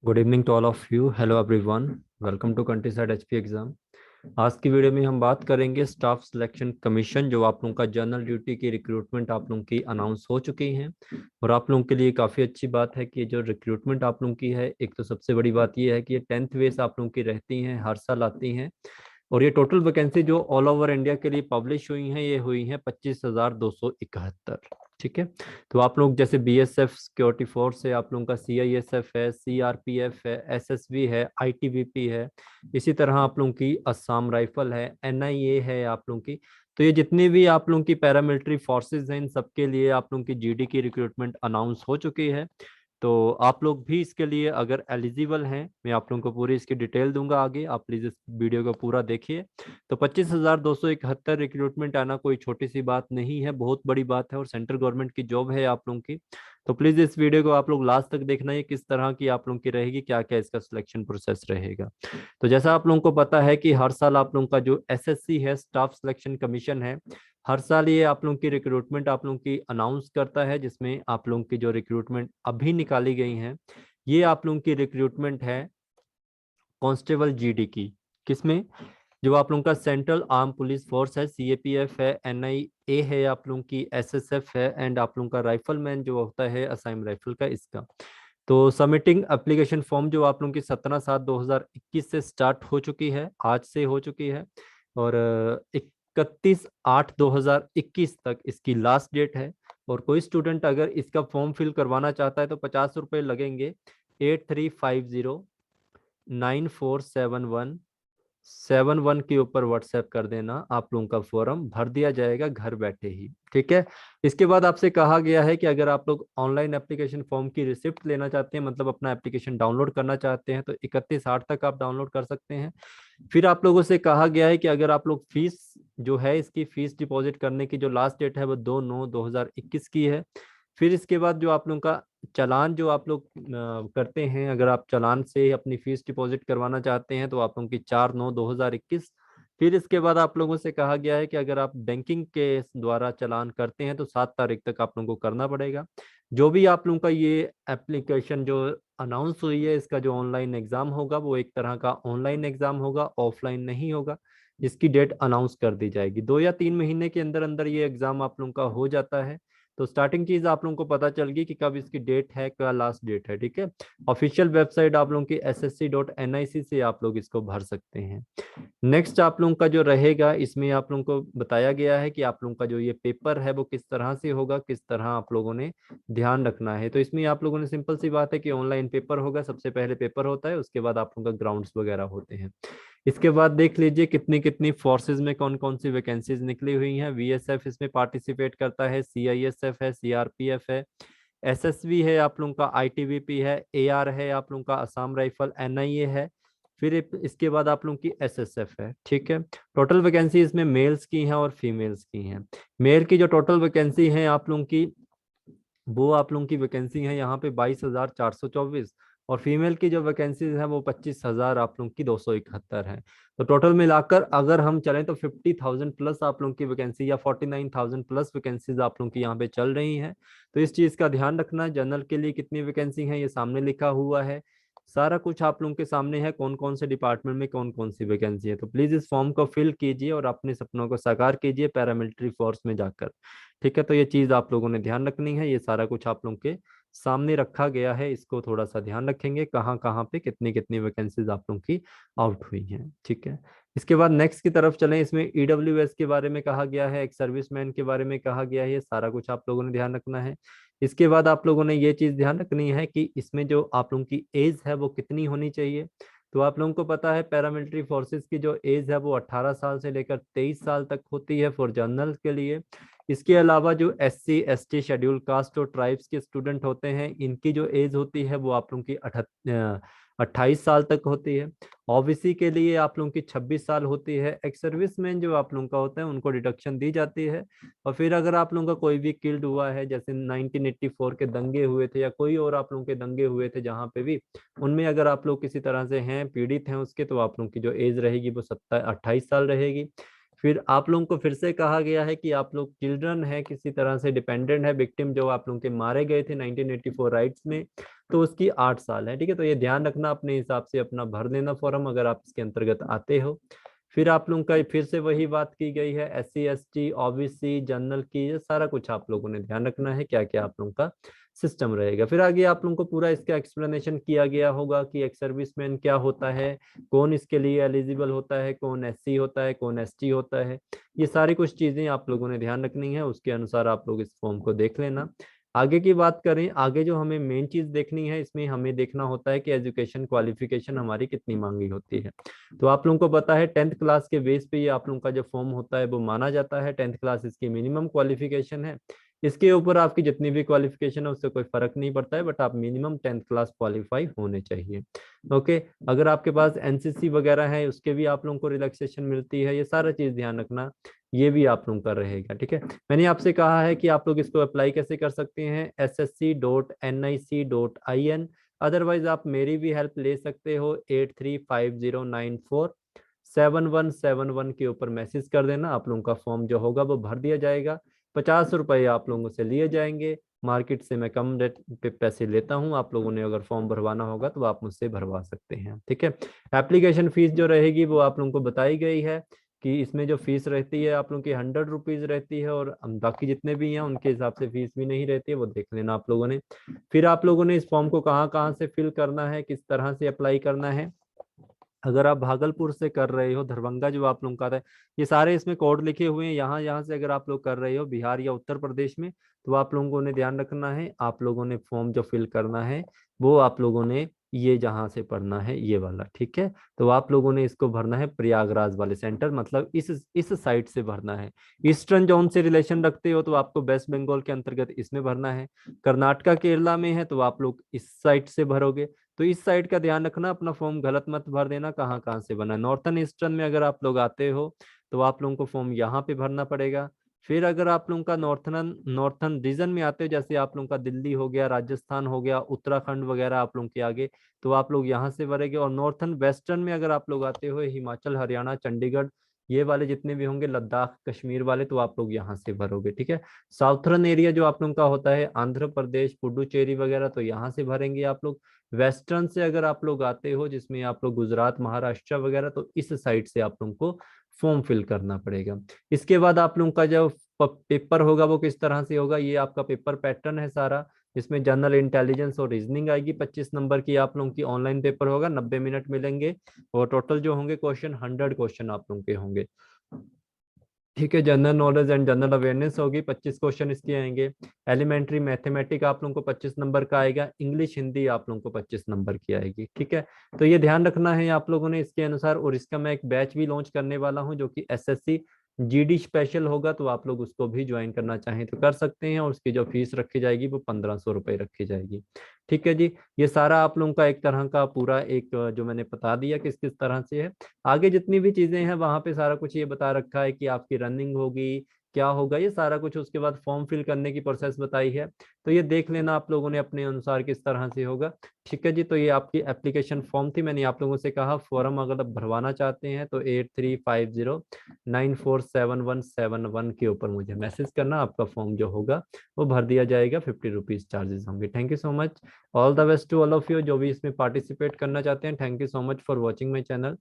Good evening to all of you. Hello everyone, welcome to countryside HP exam. आज की video में हम बात करेंगे स्टाफ सिलेक्शन कमीशन। जो आप लोगों का जनरल ड्यूटी की रिक्रूटमेंट आप लोगों की अनाउंस हो चुकी हैं और आप लोगों के लिए काफ़ी अच्छी बात है कि जो रिक्रूटमेंट आप लोगों की है, एक तो सबसे बड़ी बात यह है कि ये 10th वेज आप लोगों की रहती हैं, हर साल आती हैं। और ये टोटल वैकेंसी जो ऑल ओवर इंडिया के लिए पब्लिश हुई हैं, ये हुई हैं 25,271। ठीक है। तो आप लोग जैसे बीएसएफ सिक्योरिटी फोर्स है, आप लोगों का सीआईएसएफ है, सीआरपीएफ है, एसएसबी है, आईटीबीपी है, इसी तरह आप लोगों की असम राइफल है, एनआईए है आप लोगों की। तो ये जितनी भी आप लोगों की पैरामिलिट्री फोर्सेस हैं, इन सबके लिए आप लोगों की जीडी की रिक्रूटमेंट अनाउंस हो चुकी है। तो आप लोग भी इसके लिए अगर एलिजिबल हैं, मैं आप लोगों को पूरी इसकी डिटेल दूंगा आगे, आप प्लीज इस वीडियो को पूरा देखिए। तो 25,271 रिक्रूटमेंट आना कोई छोटी सी बात नहीं है, बहुत बड़ी बात है और सेंट्रल गवर्नमेंट की जॉब है आप लोगों की। तो प्लीज इस वीडियो को आप लोग लास्ट तक देखना, है किस तरह की आप लोगों की रहेगी, क्या क्या इसका सिलेक्शन प्रोसेस रहेगा। तो जैसा आप लोगों को पता है कि हर साल आप लोगों का जो एसएससी है, स्टाफ सिलेक्शन कमीशन है, हर साल ये आप लोगों की रिक्रूटमेंट आप लोगों की अनाउंस करता है, जिसमें आप लोगों की जो रिक्रूटमेंट अभी निकाली गई हैं, ये आप लोगों की रिक्रूटमेंट है कांस्टेबल जीडी की। किसमें? जो आप लोगों का सेंट्रल आर्म पुलिस फोर्स है, सीएपीएफ है, एनआईए है, आप लोगों की एसएसएफ है, एंड आप लोगों का राइफलमैन जो होता है असम राइफल का, इसका। तो सबमिटिंग एप्लीकेशन फॉर्म जो आप लोगों की 17/7/2021 से स्टार्ट हो चुकी है, आज से हो चुकी है। और 31/8/2021 तक इसकी लास्ट डेट है। और कोई स्टूडेंट अगर इसका फॉर्म फिल करवाना चाहता है तो 50 रुपये लगेंगे। 8350947171 के ऊपर व्हाट्सएप कर देना, आप लोगों का फॉर्म भर दिया जाएगा घर बैठे ही। ठीक है। इसके बाद आपसे कहा गया है कि अगर आप लोग ऑनलाइन एप्लीकेशन फॉर्म की रिसिप्ट लेना चाहते हैं, मतलब अपना एप्लीकेशन डाउनलोड करना चाहते हैं, तो 31/8 तक आप डाउनलोड कर सकते हैं। फिर आप लोगों से कहा गया है कि अगर आप लोग फीस जो है, इसकी फीस डिपॉजिट करने की जो लास्ट डेट है वो 2/9/2021 की है। फिर इसके बाद जो आप लोगों का चालान जो आप लोग करते हैं, अगर आप चालान से अपनी फीस डिपॉजिट करवाना चाहते हैं तो आप लोगों की 4/9/2021। फिर इसके बाद आप लोगों से कहा गया है कि अगर आप बैंकिंग के द्वारा चालान करते हैं तो 7 तारीख तक आप लोगों को करना पड़ेगा। जो भी आप लोगों का ये एप्लीकेशन जो अनाउंस हुई है, इसका जो ऑनलाइन एग्जाम होगा वो एक तरह का ऑनलाइन एग्जाम होगा, ऑफलाइन नहीं होगा। इसकी डेट अनाउंस कर दी जाएगी, 2 या 3 महीने के अंदर अंदर ये एग्जाम आप लोगों का हो जाता है। तो स्टार्टिंग चीज आप लोगों को पता चल गई कि कब इसकी डेट है, क्या लास्ट डेट है। ठीक है। ऑफिशियल वेबसाइट आप लोगों की ssc.nic से आप लोग इसको भर सकते हैं। नेक्स्ट आप लोगों का जो रहेगा, इसमें आप लोगों को बताया गया है कि आप लोगों का जो ये पेपर है वो किस तरह से होगा, किस तरह आप लोगों ने ध्यान रखना है। तो इसमें आप लोगों ने सिंपल सी बात है कि ऑनलाइन पेपर होगा, सबसे पहले पेपर होता है, उसके बाद आप लोगों का ग्राउंड्स वगैरह होते हैं। इसके बाद देख लीजिए कितनी कितनी फोर्सेज में कौन कौन सी वैकेंसीज निकली हुई हैं। वीएसएफ इसमें पार्टिसिपेट करता है, सीआईएसएफ है, सीआरपीएफ है, एसएसबी है, आप लोगों का आईटीबीपी है, एआर है, आप लोगों का असम राइफल, एनआईए है। फिर इसके बाद आप लोगों की एसएसएफ है। ठीक है। टोटल वैकेंसी इसमें मेल्स की हैं और फीमेल्स की हैं। मेल की जो टोटल वैकेंसी है आप लोगों की, वो आप लोगों की वैकेंसी है यहाँ पे 22,424। और फीमेल की जो वैकेंसीज है वो 25,000 आप लोगों की 271 है। तो टोटल मिलाकर अगर हम चलें तो 50,000 प्लस आप लोगों की वैकेंसी, या 49,000 प्लस वैकेंसीज आप लोगों की यहाँ पे चल रही हैं। तो इस चीज का ध्यान रखना है। जनरल के लिए कितनी वैकेंसी है ये सामने लिखा हुआ है, सारा कुछ आप लोगों के सामने है, कौन कौन से डिपार्टमेंट में कौन कौन सी वैकेंसी है। तो प्लीज इस फॉर्म को फिल कीजिए और अपने सपनों को साकार कीजिए पैरामिलिट्री फोर्स में जाकर। ठीक है। तो ये चीज आप लोगों ने ध्यान रखनी है, ये सारा कुछ आप लोगों के सामने रखा गया है, इसको थोड़ा सा ध्यान रखेंगे कहाँ कहाँ पे कितनी कितनी वैकेंसीज आप लोगों की आउट हुई हैं। ठीक है। इसके बाद नेक्स्ट की तरफ चलें। इसमें ईडब्ल्यूएस के बारे में कहा गया है, एक सर्विसमैन के बारे में कहा गया है, ये सारा कुछ आप लोगों ने ध्यान रखना है। इसके बाद आप लोगों ने ये चीज ध्यान रखनी है कि इसमें जो आप लोगों की एज है वो कितनी होनी चाहिए। तो आप लोगों को पता है पैरामिलिट्री फोर्सेस की जो एज है वो 18 साल से लेकर 23 साल तक होती है फॉर जनरल के लिए। इसके अलावा जो SC ST शेड्यूल कास्ट और ट्राइब्स के स्टूडेंट होते हैं, इनकी जो एज होती है वो आप लोगों की 28 साल तक होती है। ओबीसी के लिए आप लोगों की 26 साल होती है। एक्स सर्विसमैन जो आप लोगों का होता है उनको डिडक्शन दी जाती है। और फिर अगर आप लोगों का कोई भी किल्ड हुआ है, जैसे 1984 के दंगे हुए थे या कोई और आप लोगों के दंगे हुए थे जहाँ पे भी, उनमें अगर आप लोग किसी तरह से हैं, पीड़ित हैं उसके, तो आप लोगों की जो एज रहेगी वो 28 साल रहेगी। फिर आप लोगों को फिर से कहा गया है कि आप लोग चिल्ड्रन है, किसी तरह से डिपेंडेंट है, विक्टिम जो आप लोगों के मारे गए थे 1984 राइट्स में, तो उसकी 8 साल है। ठीक है, तो ये ध्यान रखना, अपने हिसाब से अपना भर देना फॉर्म अगर आप इसके अंतर्गत आते हो। फिर आप लोगों का फिर से वही बात की गई है, SC ST OBC जनरल की, ये सारा कुछ आप लोगों ने ध्यान रखना है क्या क्या आप लोगों का सिस्टम रहेगा। फिर आगे आप लोगों को पूरा इसका एक्सप्लेनेशन किया गया होगा कि एक सर्विसमैन क्या होता है, कौन इसके लिए एलिजिबल होता है, कौन SC होता है, कौन ST होता है। ये सारी कुछ चीजें आप लोगों ने ध्यान रखनी है, उसके अनुसार आप लोग इस फॉर्म को देख लेना। आगे की बात करें, आगे जो हमें मेन चीज देखनी है, इसमें हमें देखना होता है कि एजुकेशन क्वालिफिकेशन हमारी कितनी मांगी होती है। तो आप लोगों को पता है 10th क्लास के बेस पे ये आप लोगों का जो फॉर्म होता है वो माना जाता है। 10th क्लास इसकी मिनिमम क्वालिफिकेशन है। इसके ऊपर आपकी जितनी भी क्वालिफिकेशन है उससे कोई फर्क नहीं पड़ता है, बट आप मिनिमम 10th क्लास क्वालिफाई होने चाहिए। ओके, अगर आपके पास NCC वगैरह है उसके भी आप लोगों को रिलैक्सेशन मिलती है, ये सारा चीज ध्यान रखना, ये भी आप लोगों का रहेगा। ठीक है, मैंने आपसे कहा है कि आप लोग इसको अप्लाई कैसे कर सकते हैं, ssc.nic.in। अदरवाइज आप मेरी भी हेल्प ले सकते हो, 8350947171 के ऊपर मैसेज कर देना, आप लोगों का फॉर्म जो होगा वो भर दिया जाएगा। 50 रुपये आप लोगों से लिए जाएंगे, मार्केट से मैं कम रेट पे पैसे लेता हूं। आप लोगों ने अगर फॉर्म भरवाना होगा तो आप मुझसे भरवा सकते हैं। ठीक है, एप्लीकेशन फीस जो रहेगी वो आप लोगों को बताई गई है कि इसमें जो फीस रहती है आप लोगों की 100 रुपीज रहती है, और बाकी जितने भी हैं उनके हिसाब से फीस भी नहीं रहती है, वो देख लेना आप लोगों ने। फिर आप लोगों ने इस फॉर्म को कहाँ कहाँ से फिल करना है, किस तरह से अप्लाई करना है। अगर आप भागलपुर से कर रहे हो, दरभंगा जो आप लोगों का है, ये सारे इसमें कोड लिखे हुए हैं, यहाँ यहाँ से अगर आप लोग कर रहे हो बिहार या उत्तर प्रदेश में, तो आप लोगों ने ध्यान रखना है, आप लोगों ने फॉर्म जो फिल करना है वो आप लोगों ने ये जहां से पढ़ना है, ये वाला। ठीक है, तो आप लोगों ने इसको भरना है प्रयागराज वाले सेंटर, मतलब इस साइड से भरना है। ईस्टर्न जोन से रिलेशन रखते हो तो आपको वेस्ट बंगाल के अंतर्गत इसमें भरना है। कर्नाटका केरला में है तो आप लोग इस साइड से भरोगे। तो इस साइड का ध्यान रखना, अपना फॉर्म गलत मत भर देना, कहाँ कहाँ से बना। नॉर्थन ईस्टर्न में अगर आप लोग आते हो तो आप लोगों को फॉर्म यहाँ पे भरना पड़ेगा। फिर अगर आप लोगों का नॉर्थन रीजन में आते हो, जैसे आप लोगों का दिल्ली हो गया, राजस्थान हो गया, उत्तराखंड वगैरह आप लोगों के आगे, तो आप लोग यहाँ से भरेंगे। और नॉर्थन वेस्टर्न में अगर आप लोग आते हो, हिमाचल, हरियाणा, चंडीगढ़, ये वाले जितने भी होंगे, लद्दाख, कश्मीर वाले, तो आप लोग यहाँ से भरोगे। ठीक है, साउथर्न एरिया जो आप लोगों का होता है, आंध्र प्रदेश, पुडुचेरी वगैरह, तो यहाँ से भरेंगे आप लोग। वेस्टर्न से अगर आप लोग आते हो, जिसमें आप लोग गुजरात, महाराष्ट्र वगैरह, तो इस साइड से आप लोगों को फॉर्म फिल करना पड़ेगा। इसके बाद आप लोगों का जो पेपर होगा वो किस तरह से होगा, ये आपका पेपर पैटर्न है सारा। इसमें जनरल इंटेलिजेंस और रीजनिंग आएगी, 25 नंबर की आप लोगों की ऑनलाइन पेपर होगा, 90 मिनट मिलेंगे। और टोटल जो होंगे क्वेश्चन, 100 क्वेश्चन आप लोगों के होंगे। ठीक है, general knowledge and general awareness होगी, 25 क्वेश्चन इसके आएंगे। एलिमेंट्री मैथमेटिक आप लोगों को 25 नंबर का आएगा। इंग्लिश हिंदी आप लोगों को 25 नंबर की आएगी। ठीक है, तो ये ध्यान रखना है आप लोगों ने इसके अनुसार। और इसका मैं एक बैच भी लॉन्च करने वाला हूँ जो कि SSC GD स्पेशल होगा, तो आप लोग उसको भी ज्वाइन करना चाहें तो कर सकते हैं। और उसकी जो फीस रखी जाएगी वो 1500 रुपये रखी जाएगी। ठीक है जी, ये सारा आप लोगों का एक तरह का पूरा एक जो मैंने बता दिया किस किस तरह से है। आगे जितनी भी चीजें हैं वहां पे सारा कुछ ये बता रखा है कि आपकी रनिंग होगी, क्या होगा, ये सारा कुछ। उसके बाद फॉर्म फिल करने की प्रोसेस बताई है, तो ये देख लेना आप लोगों ने अपने अनुसार किस तरह से होगा। ठीक है जी, तो ये आपकी एप्लीकेशन फॉर्म थी। मैंने आप लोगों से कहा फॉर्म अगर आप भरवाना चाहते हैं तो 8350947171 के ऊपर मुझे मैसेज करना, आपका फॉर्म जो होगा वो भर दिया जाएगा। 50 रुपीज चार्जेस होंगे। Thank you so much, all the best to all of you जो भी इसमें पार्टिसिपेट करना चाहते हैं। Thank you so much for watching my channel.